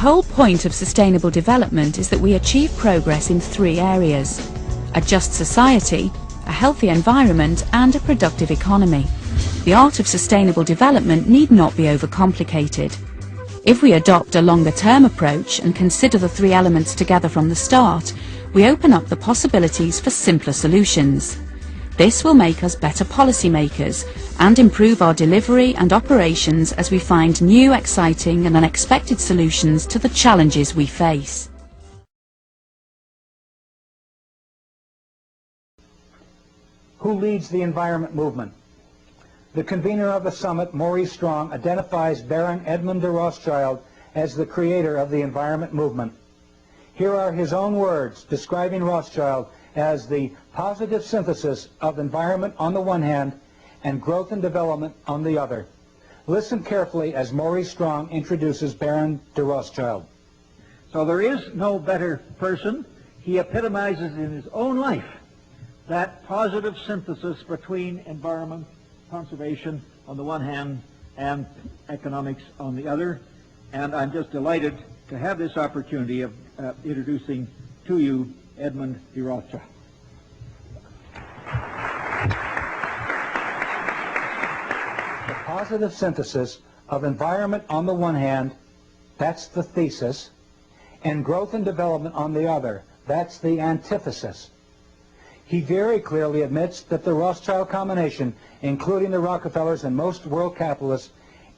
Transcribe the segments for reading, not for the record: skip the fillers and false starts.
whole point of sustainable development is that we achieve progress in 3 areas: a just society, a healthy environment and a productive economy. The art of sustainable development need not be overcomplicated. If we adopt a longer-term approach and consider the 3 elements together from the start, we open up the possibilities for simpler solutions. This will make us better policymakers and improve our delivery and operations as we find new, exciting and unexpected solutions to the challenges we face. Who leads the environment movement? The convener of the summit, Maurice Strong, identifies Baron Edmund de Rothschild as the creator of the environment movement. Here are his own words describing Rothschild as the positive synthesis of environment on the one hand and growth and development on the other. Listen carefully as Maurice Strong introduces Baron de Rothschild. So there is no better person. He epitomizes in his own life that positive synthesis between environment, conservation on the one hand and economics on the other. And I'm just delighted to have this opportunity of introducing to you Edmund de Rothschild. The positive synthesis of environment on the one hand, that's the thesis, and growth and development on the other, that's the antithesis. He very clearly admits that the Rothschild combination, including the Rockefellers and most world capitalists,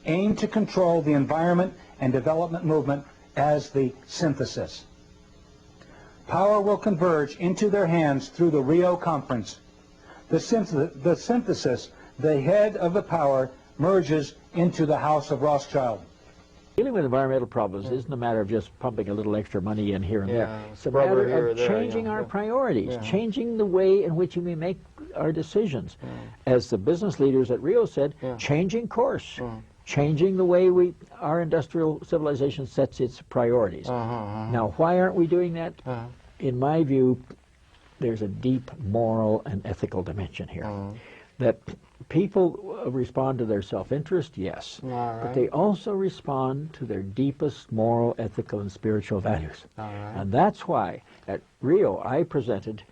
aim to control the environment and development movement as the synthesis. Power will converge into their hands through the Rio Conference. The synthesis, the head of the power, merges into the House of Rothschild. Dealing with environmental problems isn't a matter of just pumping a little extra money in here and there. It's a matter of changing our priorities, changing the way in which we make our decisions. As the business leaders at Rio said, changing course, changing the way our industrial civilization sets its priorities. Now, why aren't we doing that? In my view, there's a deep moral and ethical dimension here. That people respond to their self-interest, yes, but they also respond to their deepest moral, ethical, and spiritual values. And that's why at Rio I presented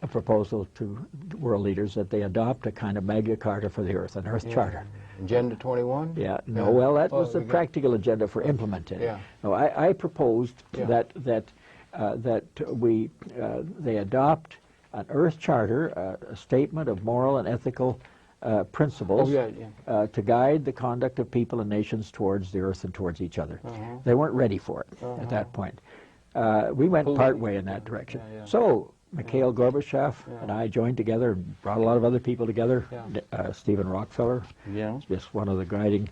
a proposal to world leaders that they adopt a kind of Magna Carta for the Earth, an Earth Charter. Agenda 21? Well, that was the practical agenda for implementing it. No, I proposed that they adopt an Earth Charter, a statement of moral and ethical principles to guide the conduct of people and nations towards the Earth and towards each other. They weren't ready for it at that point. We went part way in that direction. So Mikhail Gorbachev and I joined together and brought a lot of other people together. Stephen Rockefeller is just one of the guiding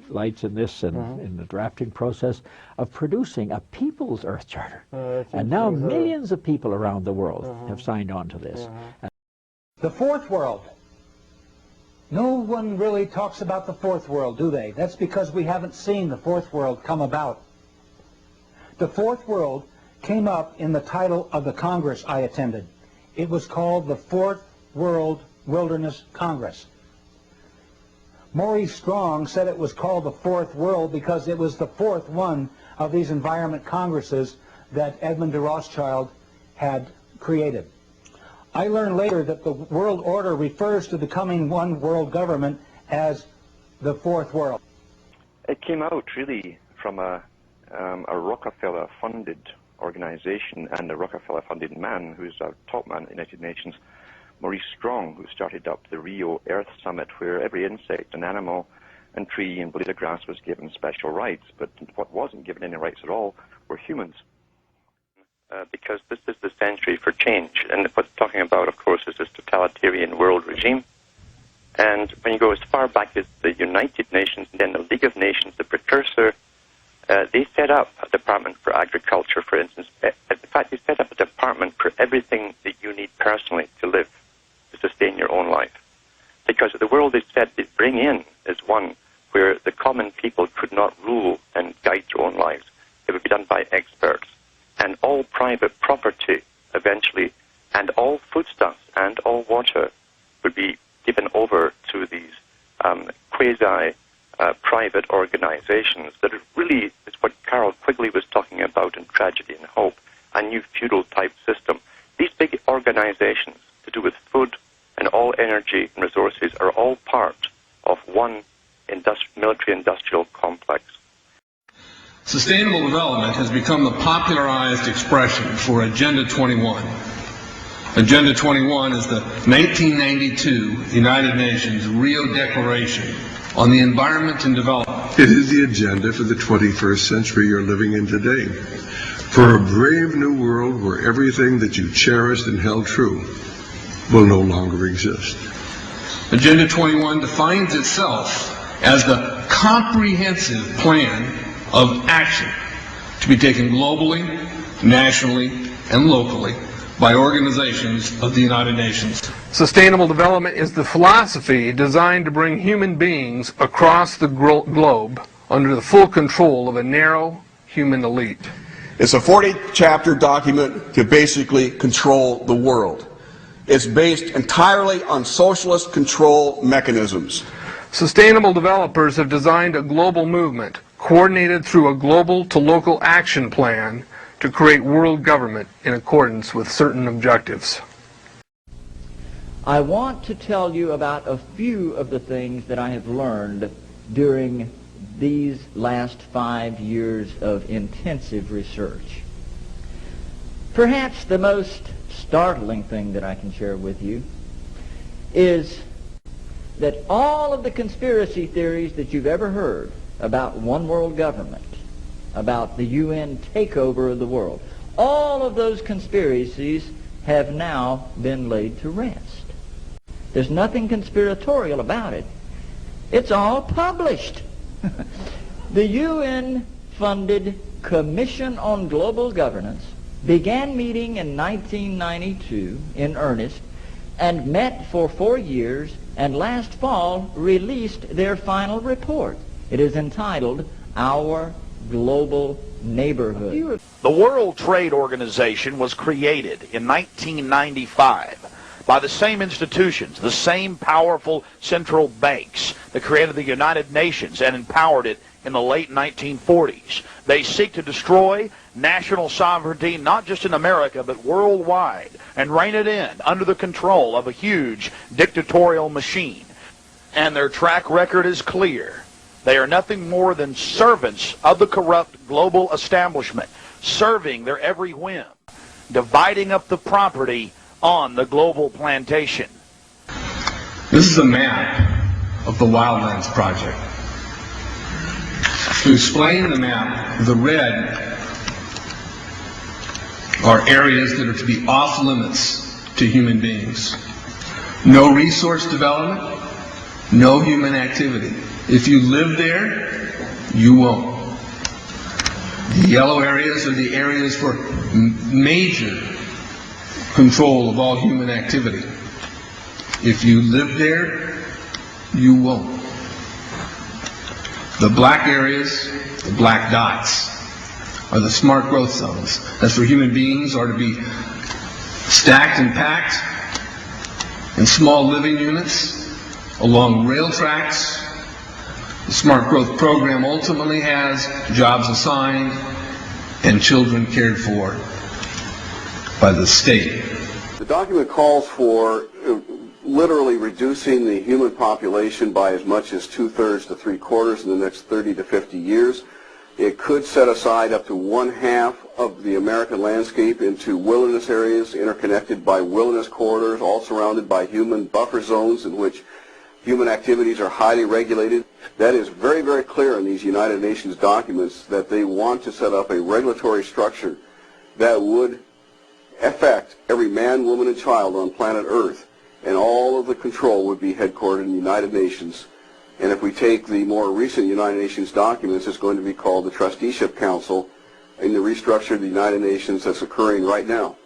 lights in this and in the drafting process of producing a people's Earth Charter. And now millions of people around the world have signed on to this. The fourth world. No one really talks about the fourth world, do they? That's because we haven't seen the fourth world come about. The fourth world came up in the title of the Congress I attended. It was called the Fourth World Wilderness Congress. Maurice Strong said it was called the Fourth World because it was the fourth one of these environment congresses that Edmund de Rothschild had created. I learned later that the world order refers to the coming one world government as the Fourth World. It came out really from a Rockefeller-funded organization and a Rockefeller-funded man who's a top man at the United Nations, Maurice Strong, who started up the Rio Earth Summit, where every insect and animal and tree and blade of grass was given special rights, but what wasn't given any rights at all were humans. Because this is the century for change, and what they're talking about, of course, is this totalitarian world regime. And when you go as far back as the United Nations and then the League of Nations, the precursor, they set up a department for agriculture, for instance. In fact, they set up a department for everything that you need personally to live, to sustain your own life. Because the world they said they'd bring in is one where the common people could not rule and guide their own lives. It would be done by experts. And all private property, eventually, and all foodstuffs and all water would be given over to these quasi-private organizations that really is what Carol Quigley was talking about in Tragedy and Hope, a new feudal-type system. These big organizations to do with food and all energy and resources are all part of one military-industrial complex. Sustainable development has become the popularized expression for Agenda 21. Agenda 21 is the 1992 United Nations Rio Declaration on the Environment and Development. It is the agenda for the 21st century you're living in today. For a brave new world where everything that you cherished and held true will no longer exist. Agenda 21 defines itself as the comprehensive plan of action to be taken globally, nationally, and locally by organizations of the United Nations. Sustainable development is the philosophy designed to bring human beings across the globe under the full control of a narrow human elite. It's a 40-chapter document to basically control the world. It's based entirely on socialist control mechanisms. Sustainable developers have designed a global movement coordinated through a global to local action plan to create world government in accordance with certain objectives. I want to tell you about a few of the things that I have learned during these last 5 years of intensive research. Perhaps the most startling thing that I can share with you is that all of the conspiracy theories that you've ever heard about one world government, about the UN takeover of the world, all of those conspiracies have now been laid to rest. There's nothing conspiratorial about it. It's all published. The UN-funded Commission on Global Governance began meeting in 1992 in earnest and met for 4 years, and last fall released their final report. It is entitled Our Global Neighborhood. The World Trade Organization was created in 1995 by the same institutions, the same powerful central banks that created the United Nations and empowered it in the late 1940s. They seek to destroy national sovereignty, not just in America, but worldwide, and rein it in under the control of a huge dictatorial machine. And their track record is clear. They are nothing more than servants of the corrupt global establishment, serving their every whim, dividing up the property on the global plantation. This is a map of the Wildlands Project. To explain the map, the red are areas that are to be off limits to human beings. No resource development, no human activity. If you live there, you won't. The yellow areas are the areas for major control of all human activity. If you live there, you won't. The black areas, the black dots, are the smart growth zones. That's where human beings are to be stacked and packed in small living units along rail tracks. The smart growth program ultimately has jobs assigned and children cared for by the state. The document calls for literally reducing the human population by as much as 2/3 to 3/4 in the next 30 to 50 years. It could set aside up to 1/2 of the American landscape into wilderness areas interconnected by wilderness corridors, all surrounded by human buffer zones in which human activities are highly regulated. That is very, very clear in these United Nations documents that they want to set up a regulatory structure that would affect every man, woman, and child on planet Earth, and all of the control would be headquartered in the United Nations. And if we take the more recent United Nations documents, it's going to be called the Trusteeship Council in the restructure of the United Nations that's occurring right now.